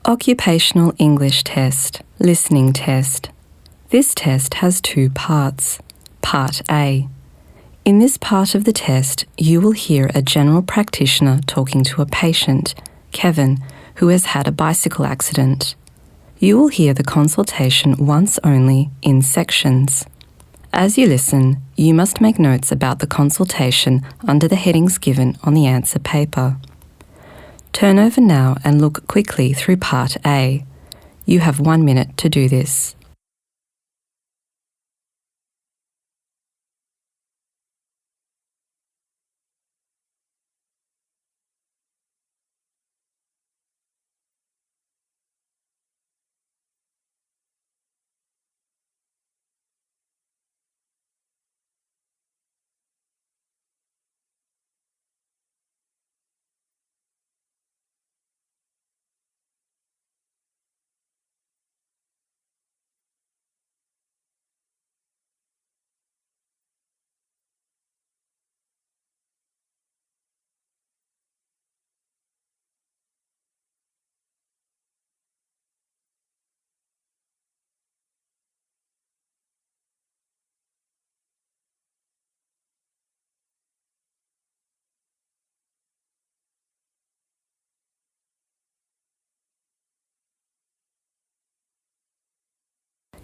Occupational English Test, Listening Test. This test has two parts. Part A. In this part of the test, you will hear a general practitioner talking to a patient, Kevin, who has had a bicycle accident. You will hear the consultation once only in sections. As you listen, you must make notes about the consultation under the headings given on the answer paper. Turn over now and look quickly through Part A. You have 1 minute to do this.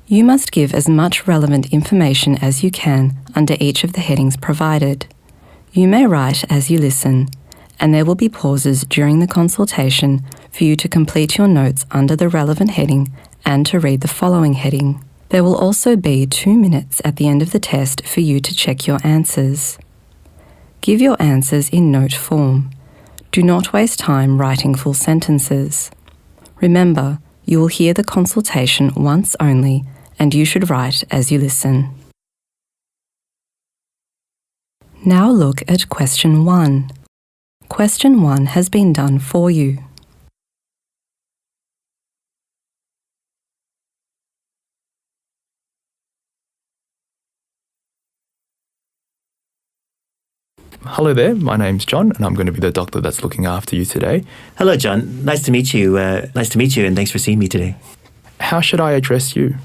You must give as much relevant information as you can under each of the headings provided. You may write as you listen, and there will be pauses during the consultation for you to complete your notes under the relevant heading and to read the following heading. There will also be 2 minutes at the end of the test for you to check your answers. Give your answers in note form. Do not waste time writing full sentences. Remember, you will hear the consultation once only, and you should write as you listen. Now look at question 1. Question 1 has been done for you. Hello there, my name's John and I'm going to be the doctor that's looking after you today. Hello, John. Nice to meet you. And thanks for seeing me today. How should I address you?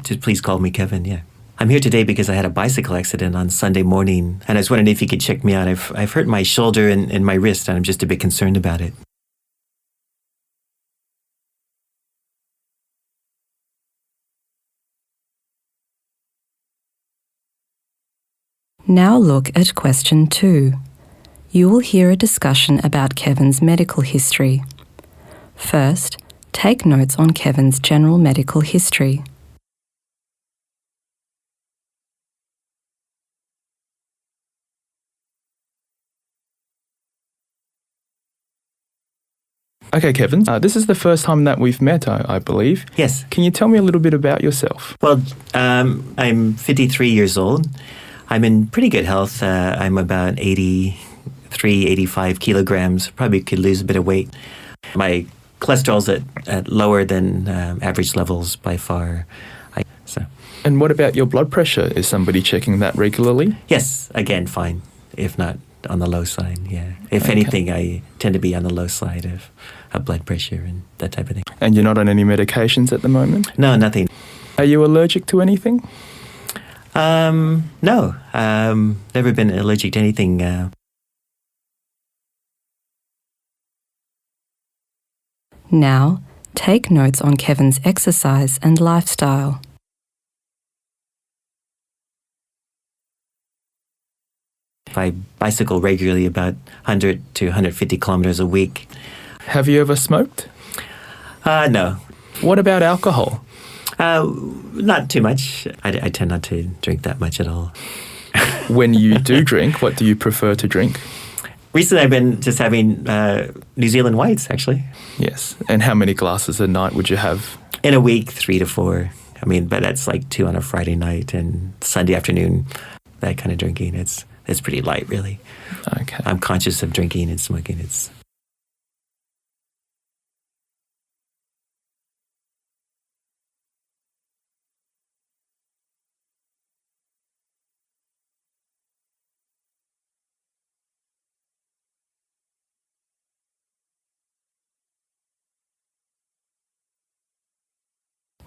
Just please call me Kevin, yeah. I'm here today because I had a bicycle accident on Sunday morning, and I was wondering if you could check me out. I've hurt my shoulder and my wrist, and I'm just a bit concerned about it. Now look at question 2. You will hear a discussion about Kevin's medical history. First, take notes on Kevin's general medical history. Okay, Kevin, this is the first time that we've met, I believe. Yes. Can you tell me a little bit about yourself? Well, I'm 53 years old. I'm in pretty good health. I'm about 83, 85 kilograms. Probably could lose a bit of weight. My cholesterol's at lower than average levels by far. And what about your blood pressure? Is somebody checking that regularly? Yes, again, fine. If not on the low side, yeah. If anything, I tend to be on the low side of blood pressure and that type of thing. And you're not on any medications at the moment? No, nothing. Are you allergic to anything? No. Never been allergic to anything. Now, take notes on Kevin's exercise and lifestyle. I bicycle regularly about 100 to 150 kilometers a week. Have you ever smoked? No. What about alcohol? Not too much. I tend not to drink that much at all. When you do drink, what do you prefer to drink? Recently, I've been just having New Zealand whites, actually. Yes. And how many glasses a night would you have? In a week, 3 to 4. But that's like 2 on a Friday night and Sunday afternoon, that kind of drinking. It's pretty light, really. Okay. I'm conscious of drinking and smoking.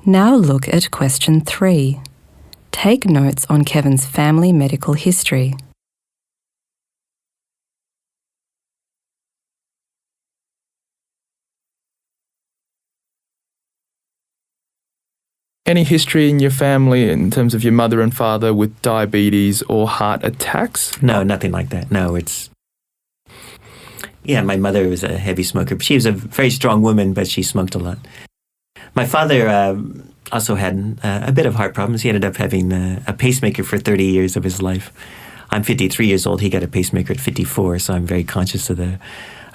Now look at question 3. Take notes on Kevin's family medical history. Any history in your family in terms of your mother and father with diabetes or heart attacks? No, nothing like that. No, yeah, my mother was a heavy smoker. She was a very strong woman, but she smoked a lot. My father also had a bit of heart problems. He ended up having a pacemaker for 30 years of his life. I'm 53 years old. He got a pacemaker at 54, so I'm very conscious of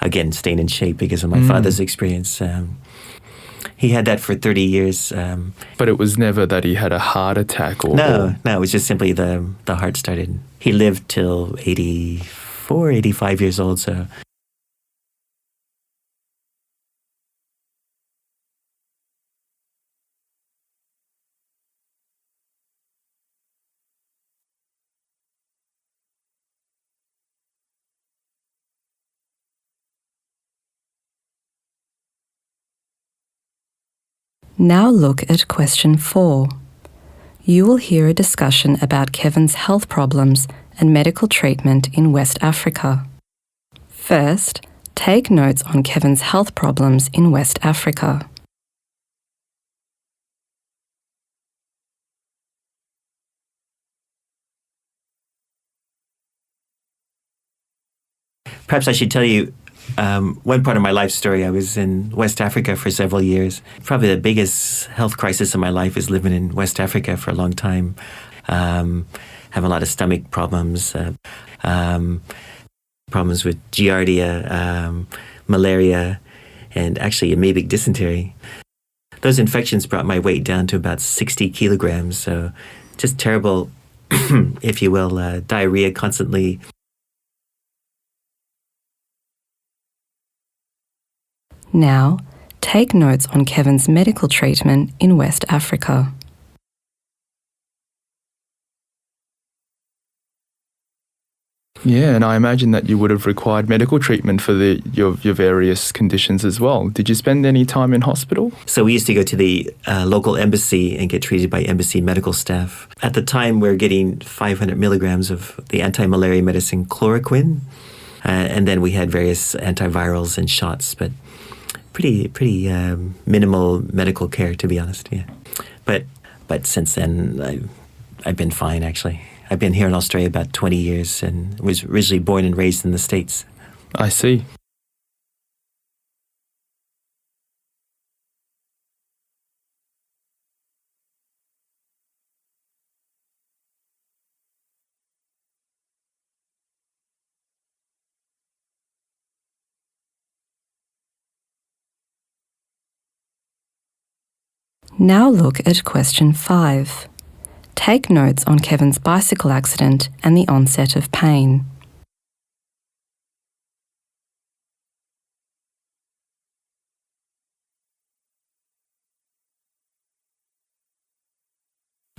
again, staying in shape because of my father's experience. He had that for 30 years. But it was never that he had a heart attack or... No, it was just simply the heart started. He lived till 84, 85 years old, so... Now look at question 4. You will hear a discussion about Kevin's health problems and medical treatment in West Africa. First, take notes on Kevin's health problems in West Africa. Perhaps I should tell you one part of my life story. I was in West Africa for several years. Probably the biggest health crisis of my life is living in West Africa for a long time. Have a lot of stomach problems, problems with giardia, malaria, and actually amoebic dysentery. Those infections brought my weight down to about 60 kilograms, so just terrible, if you will, diarrhea constantly. Now, take notes on Kevin's medical treatment in West Africa. Yeah, and I imagine that you would have required medical treatment for your various conditions as well. Did you spend any time in hospital? So we used to go to the local embassy and get treated by embassy medical staff. At the time, we were getting 500 milligrams of the anti-malaria medicine chloroquine, and then we had various antivirals and shots, but pretty minimal medical care, to be honest. Yeah, but since then, I've been fine, actually. I've been here in Australia about 20 years and was originally born and raised in the States. I see. Now look at question 5. Take notes on Kevin's bicycle accident and the onset of pain.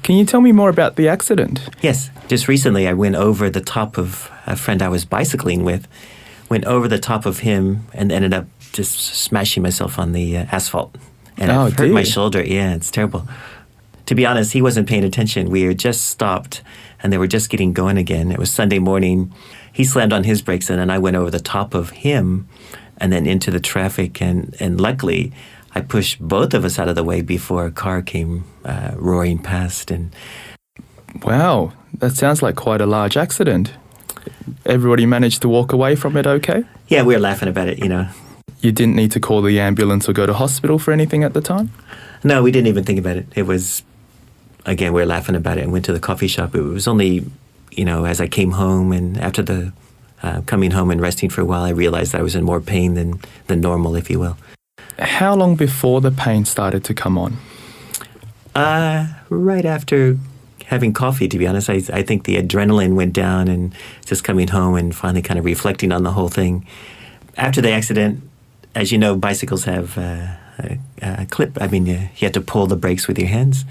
Can you tell me more about the accident? Yes, just recently I went over the top of a friend I was bicycling with, went over the top of him and ended up just smashing myself on the asphalt. And I hurt my shoulder. Yeah, it's terrible. To be honest, he wasn't paying attention. We had just stopped and they were just getting going again. It was Sunday morning. He slammed on his brakes and then I went over the top of him and then into the traffic. And luckily, I pushed both of us out of the way before a car came roaring past. And wow, that sounds like quite a large accident. Everybody managed to walk away from it okay? Yeah, we were laughing about it, you know. You didn't need to call the ambulance or go to hospital for anything at the time? No, we didn't even think about it. It was, again, we were laughing about it and went to the coffee shop. It was only, you know, as I came home and after the coming home and resting for a while, I realized I was in more pain than normal, if you will. How long before the pain started to come on? Right after having coffee, to be honest. I think the adrenaline went down and just coming home and finally kind of reflecting on the whole thing. After the accident, as you know, bicycles have a clip. I mean, you had to pull the brakes with your hands.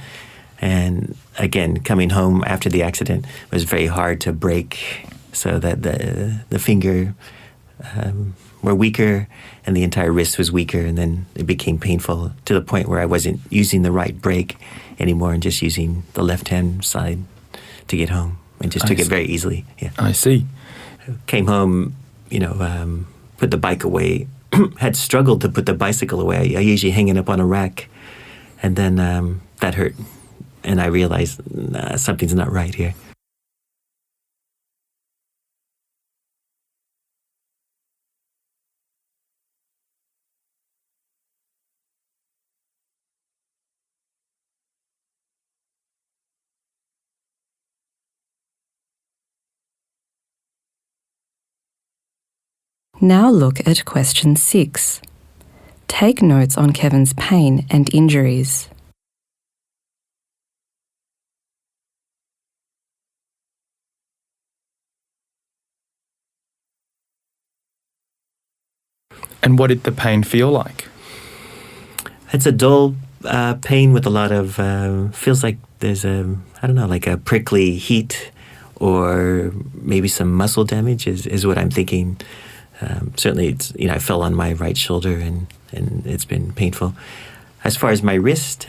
And again, coming home after the accident was very hard to brake so that the finger were weaker, and the entire wrist was weaker, and then it became painful to the point where I wasn't using the right brake anymore and just using the left-hand side to get home, and just took it very easily. Yeah. I see. Came home, put the bike away. Had struggled to put the bicycle away. I usually hang it up on a rack, and then that hurt, and I realized something's not right here. Now look at question 6. Take notes on Kevin's pain and injuries. And what did the pain feel like? It's a dull pain with a lot of, feels like there's like a prickly heat, or maybe some muscle damage is what I'm thinking. Certainly, it's, I fell on my right shoulder, and it's been painful. As far as my wrist,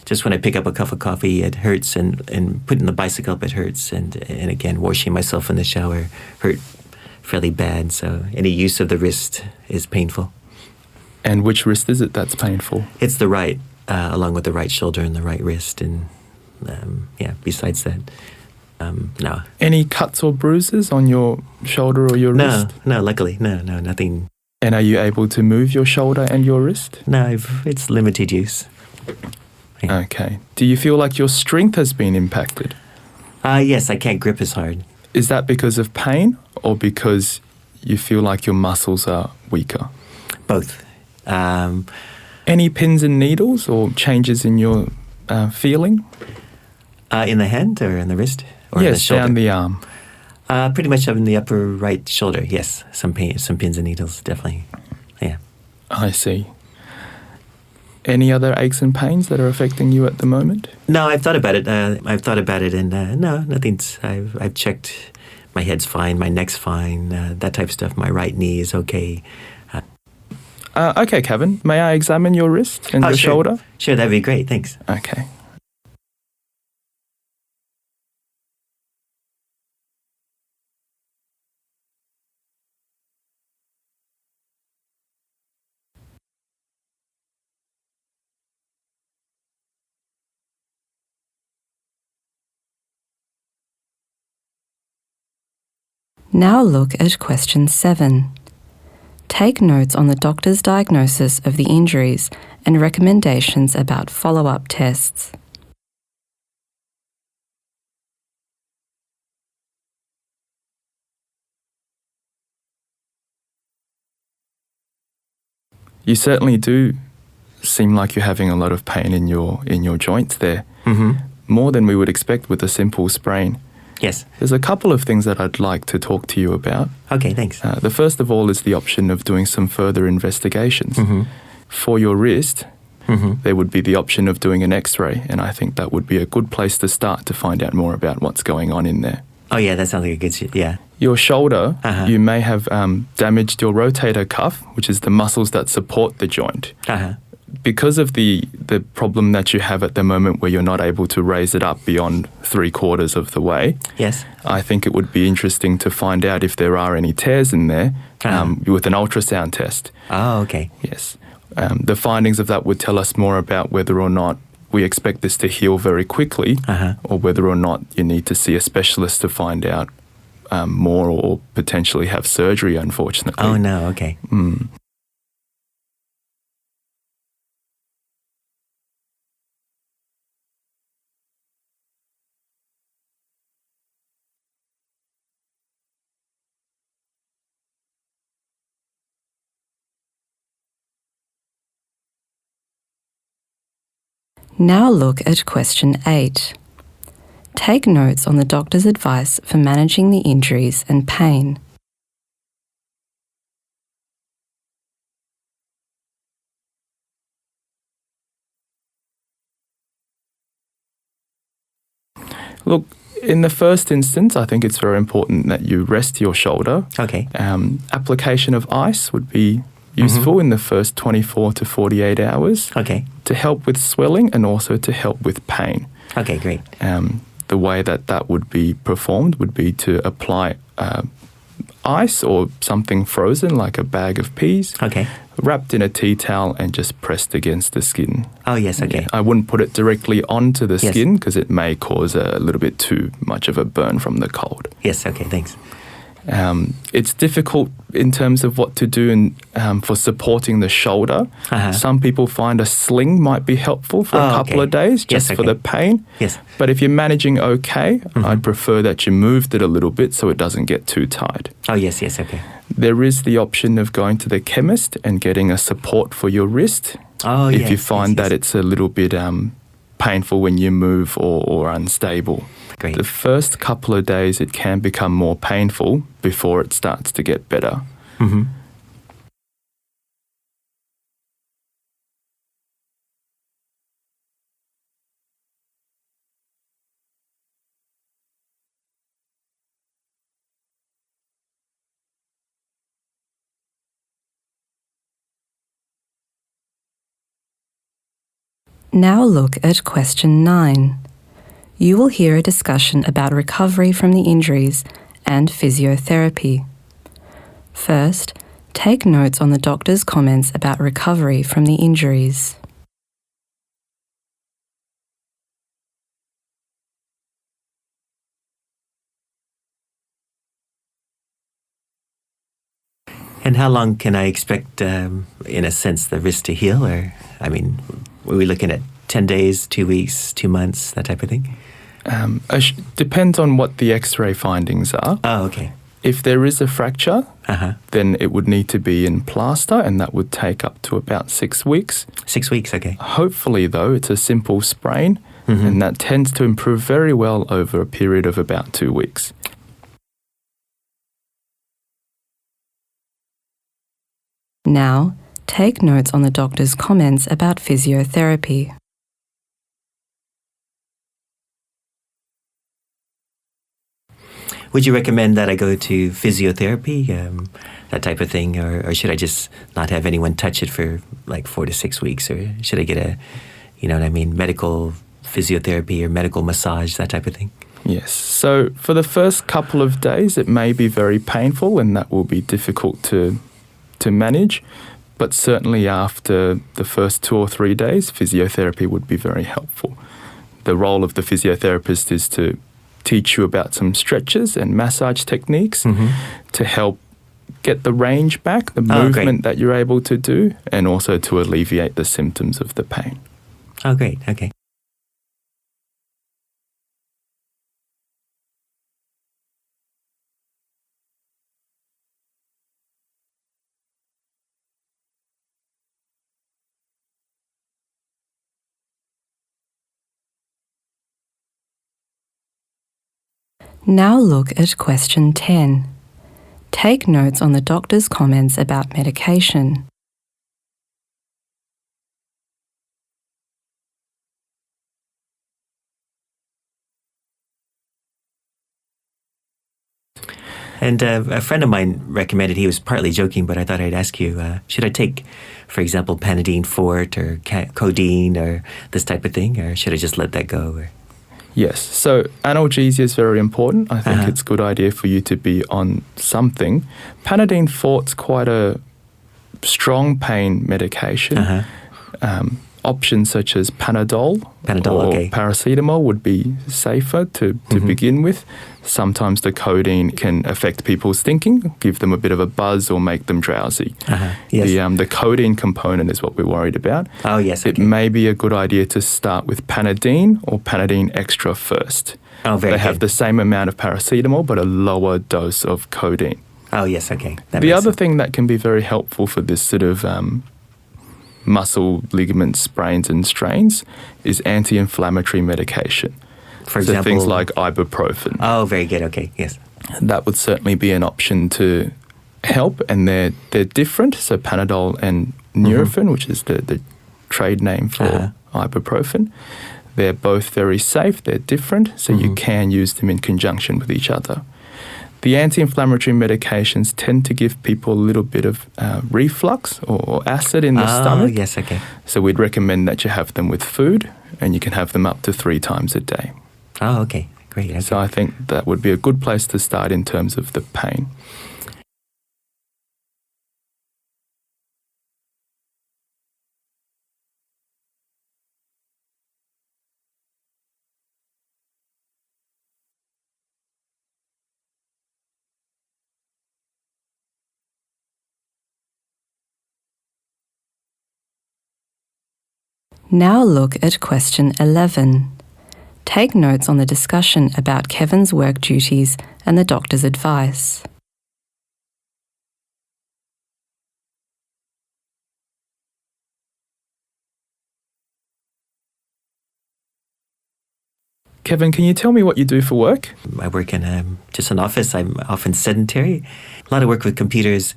just when I pick up a cup of coffee, it hurts, and putting the bicycle up, it hurts, and again, washing myself in the shower hurt fairly bad. So any use of the wrist is painful. And which wrist is it that's painful? It's the right, along with the right shoulder and the right wrist, and besides that, no. Any cuts or bruises on your shoulder or your wrist? No, luckily, no, nothing. And are you able to move your shoulder and your wrist? No, it's limited use. Yeah. Okay. Do you feel like your strength has been impacted? Yes, I can't grip as hard. Is that because of pain or because you feel like your muscles are weaker? Both. Any pins and needles or changes in your feeling? In the hand or in the wrist? Or in the Yes, shoulder? down the arm. Pretty much in the upper right shoulder, yes. Some pain, some pins and needles, definitely. Yeah. I see. Any other aches and pains that are affecting you at the moment? No, I've thought about it. And no, nothing's. I've checked. My head's fine. My neck's fine. That type of stuff. My right knee is okay. Okay, Kevin. May I examine your wrist and your sure. shoulder? Sure, that'd be great. Thanks. Okay. Now look at question 7. Take notes on the doctor's diagnosis of the injuries and recommendations about follow-up tests. You certainly do seem like you're having a lot of pain in your joints there. Mm-hmm. More than we would expect with a simple sprain. Yes. There's a couple of things that I'd like to talk to you about. Okay, thanks. The first of all is the option of doing some further investigations. Mm-hmm. For your wrist, Mm-hmm. there would be the option of doing an x-ray, and I think that would be a good place to start to find out more about what's going on in there. Oh, yeah, that sounds like a good yeah. Your shoulder, Uh-huh. you may have damaged your rotator cuff, which is the muscles that support the joint. Uh-huh. Because of the problem that you have at the moment where you're not able to raise it up beyond 3/4 of the way, Yes. I think it would be interesting to find out if there are any tears in there with an ultrasound test. Oh, okay. Yes. The findings of that would tell us more about whether or not we expect this to heal very quickly Uh-huh. or whether or not you need to see a specialist to find out more or potentially have surgery, unfortunately. Oh, no, okay. Now look at question 8. Take notes on the doctor's advice for managing the injuries and pain. Look, in the first instance, I think it's very important that you rest your shoulder. Okay. Application of ice would be useful in the first 24 to 48 hours Okay. to help with swelling and also to help with pain. Okay, great. The way that would be performed would be to apply ice or something frozen like a bag of peas, Okay. wrapped in a tea towel and just pressed against the skin. Oh, yes, okay. Yeah, I wouldn't put it directly onto the Yes. skin because it may cause a little bit too much of a burn from the cold. Yes, okay, thanks. It's difficult in terms of what to do for supporting the shoulder. Uh-huh. Some people find a sling might be helpful for a couple okay. of days Yes, just for okay. the pain. Yes. But if you're managing okay, I'd prefer that you moved it a little bit so it doesn't get too tight. Oh, yes, yes, okay. There is the option of going to the chemist and getting a support for your wrist Oh, if yes, you find yes, that yes. it's a little bit painful when you move or unstable. Great. The first couple of days it can become more painful before it starts to get better. Mm-hmm. Now look at question 9. You will hear a discussion about recovery from the injuries and physiotherapy. First, take notes on the doctor's comments about recovery from the injuries. And how long can I expect, in a sense, the wrist to heal? Or, I mean, were we looking at 10 days, 2 weeks, 2 months, that type of thing? Depends on what the x-ray findings are. Oh, okay. If there is a fracture, Uh-huh. then it would need to be in plaster and that would take up to about 6 weeks. 6 weeks, okay. Hopefully, though, it's a simple sprain and that tends to improve very well over a period of about 2 weeks. Now, take notes on the doctor's comments about physiotherapy. Would you recommend that I go to physiotherapy, that type of thing? Or should I just not have anyone touch it for like 4 to 6 weeks? Or should I get a, you know what I mean, medical physiotherapy or medical massage, that type of thing? Yes. So for the first couple of days, it may be very painful and that will be difficult to manage. But certainly after the first 2 or 3 days, physiotherapy would be very helpful. The role of the physiotherapist is to teach you about some stretches and massage techniques to help get the range back, the movement that you're able to do, and also to alleviate the symptoms of the pain. Oh, great. Okay. Now look at question 10. Take notes on the doctor's comments about medication. And a friend of mine recommended, he was partly joking, but I thought I'd ask you, should I take, for example, Panadeine Forte or codeine or this type of thing, or should I just let that go? Or? Yes. So analgesia is very important. I think it's a good idea for you to be on something. Panadeine Forte's quite a strong pain medication. Options such as Panadol or paracetamol would be safer to begin with. Sometimes the codeine can affect people's thinking, give them a bit of a buzz or make them drowsy. Yes. The codeine component is what we're worried about. Oh, yes. It may be a good idea to start with Panadeine or Panadeine Extra first. Oh, very They have good. the same amount of paracetamol but a lower dose of codeine. Oh, yes, okay. That The makes other sense. thing that can be very helpful for this sort of muscle ligament sprains and strains is anti-inflammatory medication. For So example, things like ibuprofen. Oh, very good. Okay, yes. That would certainly be an option to help, and they're different. So Panadol and Nurofen, which is the trade name for ibuprofen, They're both very safe, they're different, so you can use them in conjunction with each other. The anti-inflammatory medications tend to give people a little bit of reflux or acid in the stomach. Yes, okay. So we'd recommend that you have them with food, and you can have them up to 3 times a day. Oh, okay. Great. Okay. So I think that would be a good place to start in terms of the pain. Now look at question 11. Take notes on the discussion about Kevin's work duties and the doctor's advice. Kevin, can you tell me what you do for work? I work in just an office. I'm often sedentary. A lot of work with computers.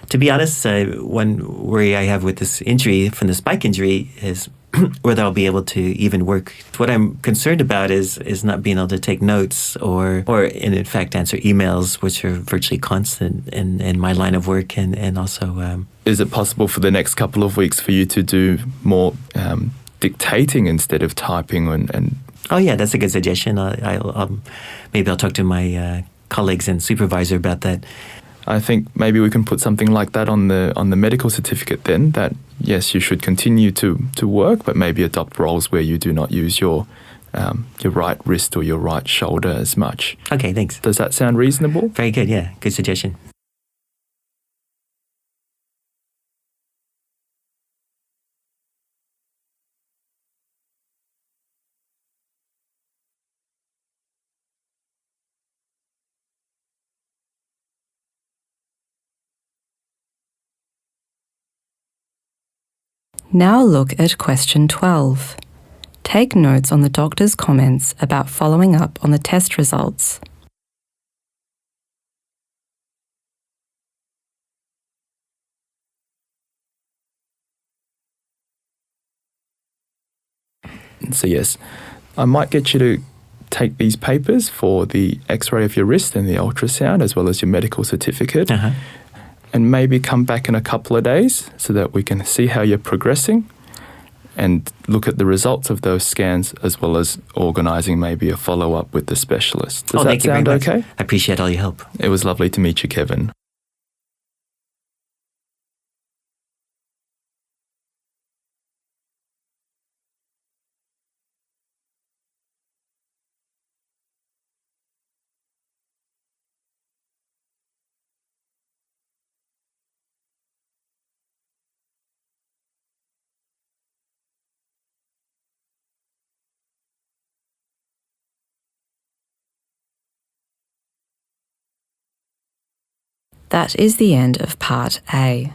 To be honest, one worry I have with this injury, from the spike injury, is whether I'll be able to even work. What I'm concerned about is not being able to take notes or in fact answer emails, which are virtually constant in my line of work, and also. Is it possible for the next couple of weeks for you to do more dictating instead of typing and Oh yeah, that's a good suggestion. Maybe I'll talk to my colleagues and supervisor about that. I think maybe we can put something like that on the medical certificate then, that yes, you should continue to work, but maybe adopt roles where you do not use your right wrist or your right shoulder as much. Okay, thanks. Does that sound reasonable? Very good, yeah. Good suggestion. Now look at question 12. Take notes on the doctor's comments about following up on the test results. So yes, I might get you to take these papers for the x-ray of your wrist and the ultrasound, as well as your medical certificate, and maybe come back in a couple of days so that we can see how you're progressing and look at the results of those scans, as well as organising maybe a follow-up with the specialist. Does that sound okay? I appreciate all your help. It was lovely to meet you, Kevin. That is the end of part A.